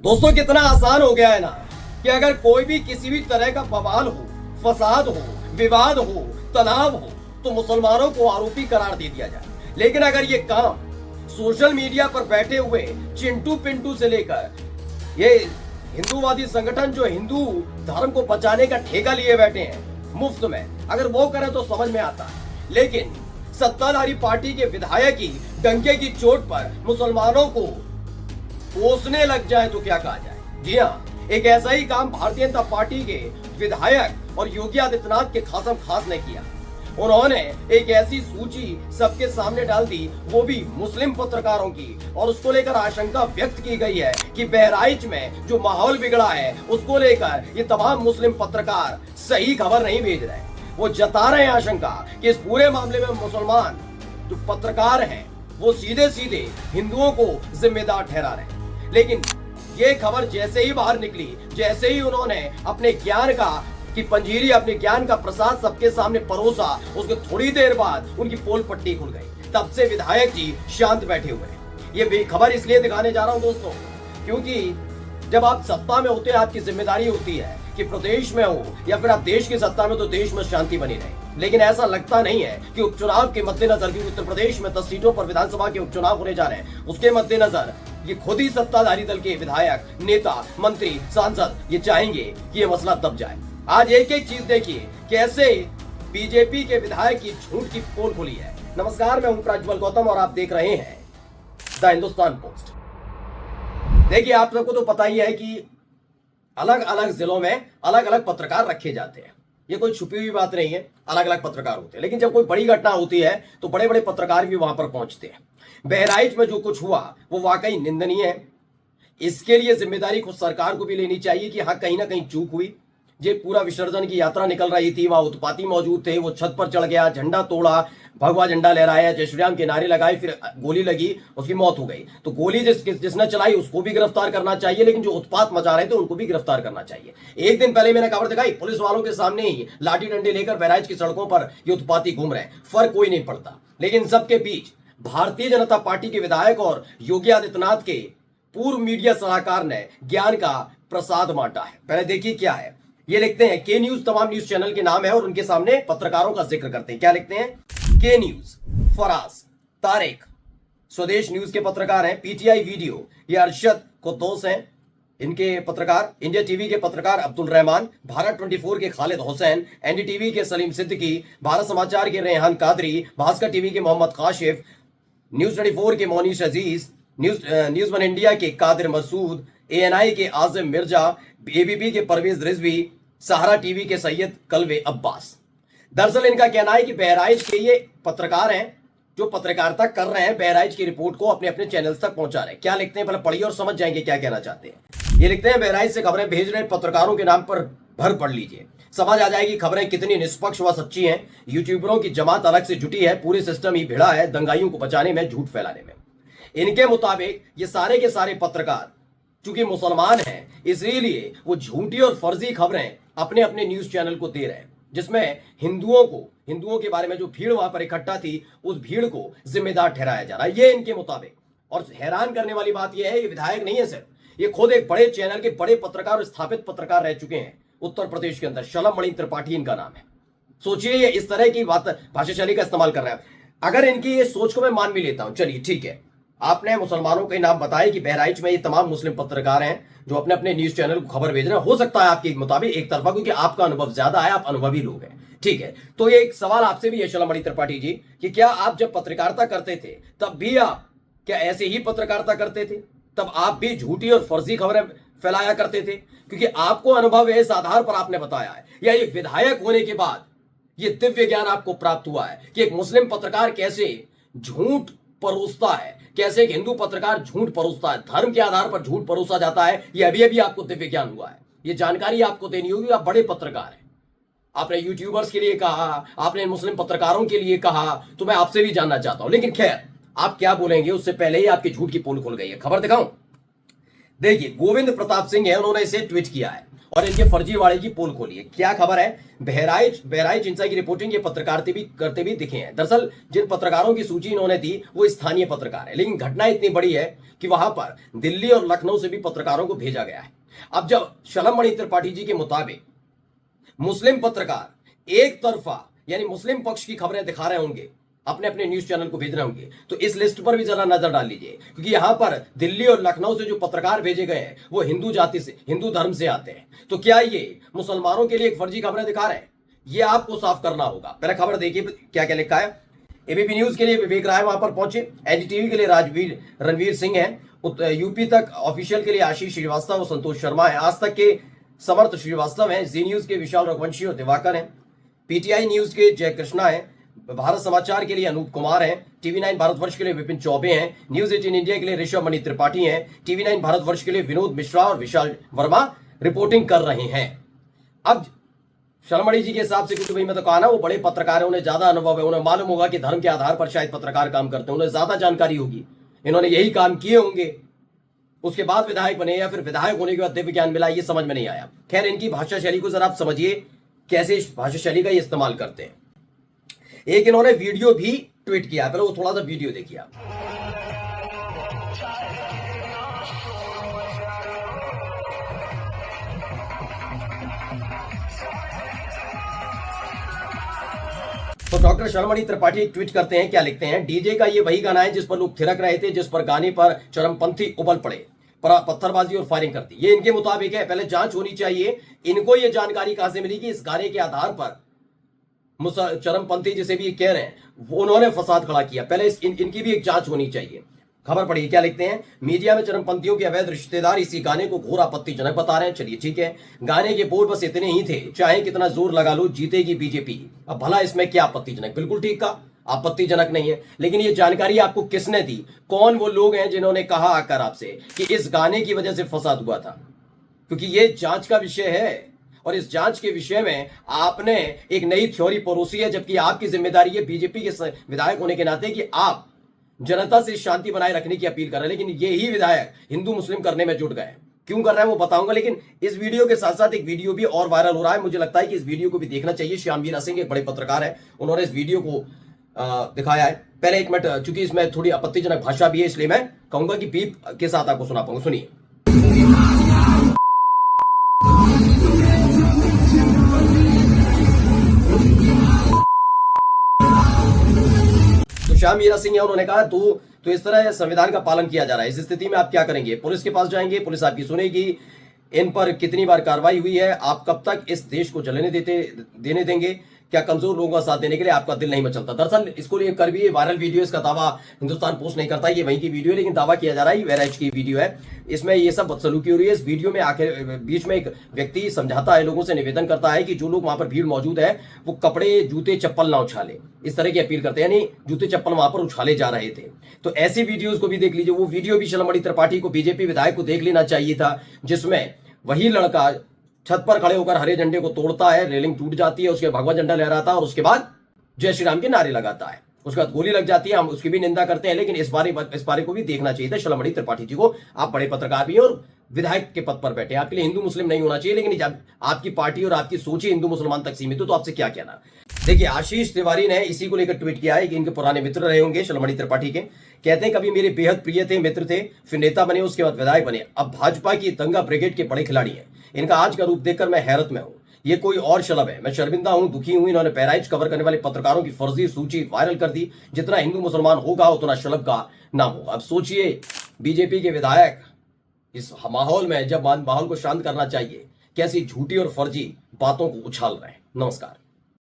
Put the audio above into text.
दोस्तों कितना आसान हो गया है ना कि अगर कोई भी किसी भी तरह का बवाल हो, फसाद हो, विवाद हो, तनाव हो तो मुसलमानों को आरोपी करार दे दिया जाए। लेकिन अगर ये काम सोशल मीडिया पर बैठे हुए चिंटू पिंटू से लेकर ये हिंदूवादी संगठन जो हिंदू धर्म को बचाने का ठेका लिए बैठे हैं मुफ्त में, अगर वो करें तो समझ में आता है। लेकिन सत्ताधारी पार्टी के विधायक ही डंके की चोट पर मुसलमानों को कोसने लग जाए तो क्या कहा जाए। जी हाँ, एक ऐसा ही काम भारतीय जनता पार्टी के विधायक और योगी आदित्यनाथ के खासम खास ने किया। उन्होंने एक ऐसी सूची सबके सामने डाल दी, वो भी मुस्लिम पत्रकारों की, और उसको लेकर आशंका व्यक्त की गई है कि बहराइच में जो माहौल बिगड़ा है उसको लेकर ये तमाम मुस्लिम पत्रकार सही खबर नहीं भेज रहे। वो जता रहे हैं आशंका कि इस पूरे मामले में मुसलमान जो पत्रकार हैं वो सीधे सीधे हिंदुओं को जिम्मेदार ठहरा रहे हैं। लेकिन ये खबर जैसे ही बाहर निकली, जैसे ही उन्होंने अपने ज्ञान का की पंजीरी, अपने ज्ञान का प्रसाद सबके सामने परोसा, उसके थोड़ी देर बाद उनकी पोल पट्टी खुल गई। तब से विधायक जी शांत बैठे हुए हैं। ये खबर इसलिए दिखाने जा रहा हूं दोस्तों, क्योंकि जब आप सत्ता में होते हैं आपकी जिम्मेदारी होती है कि प्रदेश में हो या फिर आप देश की सत्ता में तो देश में शांति बनी रहे। लेकिन ऐसा लगता नहीं है कि उपचुनाव के मद्देनजर, क्योंकि उत्तर प्रदेश में 10 सीटों पर विधानसभा के उपचुनाव होने जा रहे हैं, उसके मद्देनजर ये खुद ही सत्ताधारी दल के विधायक, नेता, मंत्री, सांसद ये चाहेंगे कि ये मसला दब जाए। आज एक एक चीज देखिए कैसे बीजेपी के विधायक की झूठ की पोल खुली है। नमस्कार, मैं हूं प्रज्वल गौतम और आप देख रहे हैं द हिंदुस्तान पोस्ट। देखिए, आप सबको तो पता ही है कि अलग अलग जिलों में अलग अलग पत्रकार रखे जाते हैं। ये कोई छुपी हुई बात नहीं है, अलग अलग पत्रकार होते हैं। लेकिन जब कोई बड़ी घटना होती है तो बड़े बड़े पत्रकार भी वहां पर पहुंचते हैं। बहराइच में जो कुछ हुआ वो वाकई निंदनीय है। इसके लिए जिम्मेदारी खुद सरकार को भी लेनी चाहिए कि हाँ, कहीं ना कहीं चूक हुई। ये पूरा विसर्जन की यात्रा निकल रही थी, वहां उत्पाती मौजूद थे, वो छत पर चढ़ गया, झंडा तोड़ा, भगवा झंडा लहराया, जय श्री राम के नारे लगाए, फिर गोली लगी, उसकी मौत हो गई। तो गोली जिसने चलाई उसको भी गिरफ्तार करना चाहिए, लेकिन जो उत्पात मचा रहे थे उनको भी गिरफ्तार करना चाहिए। एक दिन पहले मैंने खबर दिखाई, पुलिस वालों के सामने ही लाठी डंडे लेकर बहराइच की सड़कों पर ये उत्पाती घूम रहे हैं, फर्क कोई नहीं पड़ता। लेकिन सबके बीच भारतीय जनता पार्टी के विधायक और योगी आदित्यनाथ के पूर्व मीडिया सलाहकार ने ज्ञान का प्रसाद बांटा है। पहले देखिए क्या है, ये लिखते हैं के न्यूज, तमाम न्यूज चैनल के नाम है और उनके सामने पत्रकारों का जिक्र करते हैं। क्या लिखते हैं? के न्यूज फराज, तारिक स्वदेश न्यूज के पत्रकार हैं, पीटीआई वीडियो ये अरशद कुद्दूस हैं, इनके पत्रकार, इंडिया टीवी के पत्रकार अब्दुल रहमान, भारत 24 के खालिद हुसैन, एनडीटीवी के सलीम सिद्दीकी, भारत समाचार के रेहान कादरी, भास्कर टीवी के मोहम्मद काशिफ, न्यूज 24 के मोनीश अजीज, न्यूज वन इंडिया के कादिर मसूद, एएनआई के आजिम मिर्जा, एबीपी के परवेज रिजवी, सहारा टीवी के सैयद कलवे अब्बास। दरअसल इनका कहना है कि बहराइच के ये पत्रकार हैं जो पत्रकारिता कर रहे हैं, बहराइच की रिपोर्ट को अपने अपने चैनल्स तक पहुंचा रहे हैं। क्या लिखते हैं पहले पढ़िए और समझ जाएंगे क्या कहना चाहते हैं। ये लिखते हैं, बहराइच से खबरें भेज रहे पत्रकारों के नाम पर भर पढ़ लीजिए, समझ आ जाएगी खबरें कितनी निष्पक्ष व सच्ची हैं। यूट्यूबरों की जमात अलग से जुटी है, पूरे सिस्टम ही भिड़ा है दंगाइयों को बचाने में, झूठ फैलाने में। इनके मुताबिक ये सारे के सारे पत्रकार चूंकि मुसलमान हैं, इसलिए वो झूठी और फर्जी खबरें अपने अपने न्यूज चैनल को दे रहे हैं, जिसमें हिंदुओं के बारे में जो भीड़ वहां पर इकट्ठा थी उस भीड़ को जिम्मेदार ठहराया जा रहा है, ये इनके मुताबिक। और हैरान करने वाली बात यह है, ये विधायक नहीं है सिर्फ, ये खुद एक बड़े चैनल के बड़े पत्रकार और स्थापित पत्रकार रह चुके हैं उत्तर प्रदेश के अंदर। शलम मणि त्रिपाठी इनका नाम है। सोचिए ये इस तरह की बात, भाषा शैली का इस्तेमाल कर रहे हैं। अगर इनकी ये सोच को मैं मान भी लेता हूं, चलिए ठीक है, आपने मुसलमानों के नाम बताया कि बहराइच में ये तमाम मुस्लिम पत्रकार हैं जो अपने अपने न्यूज चैनल को खबर भेज रहे हैं। हो सकता है आपके मुताबिक एक तरफा, क्योंकि आपका अनुभव ज्यादा है, आप अनुभवी लोग हैं, ठीक है। तो ये एक सवाल आपसे भी है शलम मणि त्रिपाठी जी, कि क्या आप जब पत्रकारिता करते थे तब भी आप क्या ऐसे ही पत्रकारिता करते थे? तब आप भी झूठी और फर्जी खबरें फैलाया करते थे? क्योंकि आपको अनुभव है, इस आधार पर आपने बताया है, या ये विधायक होने के बाद ये दिव्य ज्ञान आपको प्राप्त हुआ है कि एक मुस्लिम पत्रकार कैसे झूठ परोसता है, कैसे एक हिंदू पत्रकार झूठ परोसता है, धर्म के आधार पर झूठ परोसा जाता है, ये अभी अभी आपको दिव्य ज्ञान हुआ है। ये जानकारी आपको देनी होगी, आप बड़े पत्रकार हैं, आपने यूट्यूबर्स के लिए कहा, आपने मुस्लिम पत्रकारों के लिए कहा, तो मैं आपसे भी जानना चाहता हूं। लेकिन खैर, आप क्या बोलेंगे उससे पहले ही आपकी झूठ की पोल खुल गई है। खबर दिखाऊं? देखिए, गोविंद प्रताप सिंह है, उन्होंने इसे ट्वीट किया है। और इनके फर्जीवाड़े की पोल खोली है। क्या खबर है? बहराइच हिंसा की रिपोर्टिंग ये पत्रकारिता भी करते भी दिखे हैं। दरअसल जिन पत्रकारों की सूची इन्होंने दी वो स्थानीय पत्रकार है, लेकिन घटना इतनी बड़ी है कि वहां पर दिल्ली और लखनऊ से भी पत्रकारों को भेजा गया है। अब जब शलमणि त्रिपाठी जी के मुताबिक मुस्लिम पत्रकार एक तरफा यानी मुस्लिम पक्ष की खबरें दिखा रहे होंगे, अपने अपने न्यूज चैनल को भेज रहे होंगे, तो इस लिस्ट पर भी जरा नजर डाल लीजिए, क्योंकि यहां पर दिल्ली और लखनऊ से जो पत्रकार भेजे गए हैं वो हिंदू जाति से, हिंदू धर्म से आते हैं। तो क्या ये मुसलमानों के लिए एक फर्जी खबरें दिखा रहे हैं? ये आपको साफ करना होगा। पहले खबर देखिए क्या क्या लिखा है। एबीपी न्यूज के लिए विवेक राय वहां पर पहुंचे, एनडीटीवी के लिए रणवीर सिंह है, यूपी तक ऑफिशियल के लिए आशीष श्रीवास्तव और संतोष शर्मा है, आज तक के समर्थ श्रीवास्तव है, जी न्यूज के विशाल रघुवंशी और दिवाकर हैं, पीटीआई न्यूज के जय कृष्णा है, भारत समाचार के लिए अनूप कुमार हैं, टीवी 9 भारतवर्ष के लिए विपिन चौबे हैं, न्यूज 18 इंडिया के लिए ऋषभ मणि त्रिपाठी हैं, टीवी 9 भारतवर्ष के लिए विनोद मिश्रा और विशाल वर्मा रिपोर्टिंग कर रहे हैं। अब शलमणि जी के हिसाब से, क्योंकि भाई मैं तो कहा ना वो बड़े पत्रकार है, उन्हें ज्यादा अनुभव है, उन्हें मालूम होगा कि धर्म के आधार पर शायद पत्रकार काम करते हैं, उन्हें ज्यादा जानकारी होगी, इन्होंने यही काम किए होंगे, उसके बाद विधायक बने या फिर विधायक होने के बाद दिव्य ज्ञान मिला, ये समझ में नहीं आया। खैर इनकी भाषा शैली को जरा आप समझिए कैसे इस भाषा शैली का ये इस्तेमाल करते हैं। एक इन्होंने वीडियो भी ट्वीट किया, पहले वो थोड़ा सा वीडियो देखिए आप। तो डॉक्टर शलमणि त्रिपाठी एक ट्वीट करते हैं, क्या लिखते हैं? डीजे का ये वही गाना है जिस पर लोग थिरक रहे थे, जिस पर गाने पर चरमपंथी उबल पड़े, पत्थरबाजी और फायरिंग कर दी। ये इनके मुताबिक है, पहले जांच होनी चाहिए। इनको ये जानकारी कहां से मिली कि इस गाने के आधार पर चरमपंथी जिसे भी कह रहे हैं वो उन्होंने फसाद खड़ा किया? पहले इनकी भी एक जांच होनी चाहिए। खबर पढ़िए क्या लिखते हैं। मीडिया में चरमपंथियों के अवैध रिश्तेदार इसी गाने को घोर आपत्तिजनक बता रहे हैं। चलिए ठीक है, गाने के बोल बस इतने ही थे, चाहे कितना जोर लगा लो जीतेगी बीजेपी। अब भला इसमें क्या आपत्तिजनक? बिल्कुल ठीक कहा, आपत्तिजनक नहीं है। लेकिन ये जानकारी आपको किसने दी? कौन वो लोग हैं जिन्होंने कहा आकर आपसे कि इस गाने की वजह से फसाद हुआ था? क्योंकि ये जांच का विषय है और इस जांच के विषय में आपने एक नई थ्योरी परोसी है, जबकि आपकी जिम्मेदारी है बीजेपी के विधायक होने के नाते कि आप जनता से शांति बनाए रखने की अपील कर रहे हैं। लेकिन यही विधायक हिंदू मुस्लिम करने में जुट गए। क्यों कर रहे हैं वो बताऊंगा, लेकिन इस वीडियो के साथ साथ एक वीडियो भी और वायरल हो रहा है। मुझे लगता है कि इस वीडियो को भी देखना चाहिए। श्याम मीरा सिंह एक बड़े पत्रकार है, उन्होंने इस वीडियो को दिखाया है। पहले एक मिनट, चूंकि इसमें थोड़ी आपत्तिजनक भाषा भी है इसलिए मैं कहूंगा कि बीप के साथ आपको सुना पाऊंगा। सुनिए। श्याम मीरा सिंह है, उन्होंने कहा तो इस तरह संविधान का पालन किया जा रहा है, इस स्थिति में आप क्या करेंगे? पुलिस के पास जाएंगे, पुलिस आपकी सुनेगी, इन पर कितनी बार कार्रवाई हुई है? आप कब तक इस देश को जलने देने देंगे? क्या कमजोर लोगों का साथ देने के लिए आपका दिल नहीं मचलता? दरअसल इसको लेकर भी वायरल वीडियो, इसका दावा हिंदुस्तान पोस्ट नहीं करता, ये वहीं की वीडियो है, लेकिन दावा किया जा रहा है बहराइच की वीडियो है। इसमें ये सब बदसलूकी हो रही है। इस वीडियो में आखिर बीच में एक व्यक्ति समझाता है, लोगों से निवेदन करता है कि जो लोग वहां पर भीड़ मौजूद है वो कपड़े जूते चप्पल ना उछाले, इस तरह की अपील करते हैं, यानी जूते चप्पल वहां पर उछाले जा रहे थे। तो ऐसी वीडियोज को भी देख लीजिए। वो वीडियो भी शलमणि त्रिपाठी को, बीजेपी विधायक को देख लेना चाहिए था, जिसमें वही लड़का छत पर खड़े होकर हरे झंडे को तोड़ता है, रेलिंग टूट जाती है, उसके भगवा झंडा लहराता है और उसके बाद जय श्री राम के नारे लगाता है। उसके बाद गोली लग जाती है। हम उसकी भी निंदा करते हैं, लेकिन इस बारे को भी देखना चाहिए था शलमणि त्रिपाठी जी को। आप बड़े पत्रकार भी हैं और विधायक के पद पर बैठे, आपके लिए हिंदू मुस्लिम नहीं होना चाहिए, लेकिन जब आपकी पार्टी और आपकी सोच ही हिंदू मुसलमान तक सीमित हो तो आपसे क्या कहना। देखिए, आशीष तिवारी ने इसी को लेकर ट्वीट किया है कि इनके पुराने मित्र रहे होंगे शलमणि त्रिपाठी के। कहते हैं कभी मेरे बेहद प्रिय थे, मित्र थे, फिर नेता बने, उसके बाद विधायक बने, अब भाजपा की दंगा ब्रिगेड के बड़े खिलाड़ी हैं। इनका आज का रूप देखकर मैं हैरत में हूं। ये कोई और शलभ है। मैं शर्मिंदा हूं, दुखी हूं। इन्होंने बहराइच कवर करने वाले पत्रकारों की फर्जी सूची वायरल कर दी। जितना हिंदू मुसलमान होगा उतना शलभ का नाम होगा। अब सोचिए, बीजेपी के विधायक इस माहौल में, जब माहौल को शांत करना चाहिए, कैसी झूठी और फर्जी बातों को उछाल रहे हैं। नमस्कार।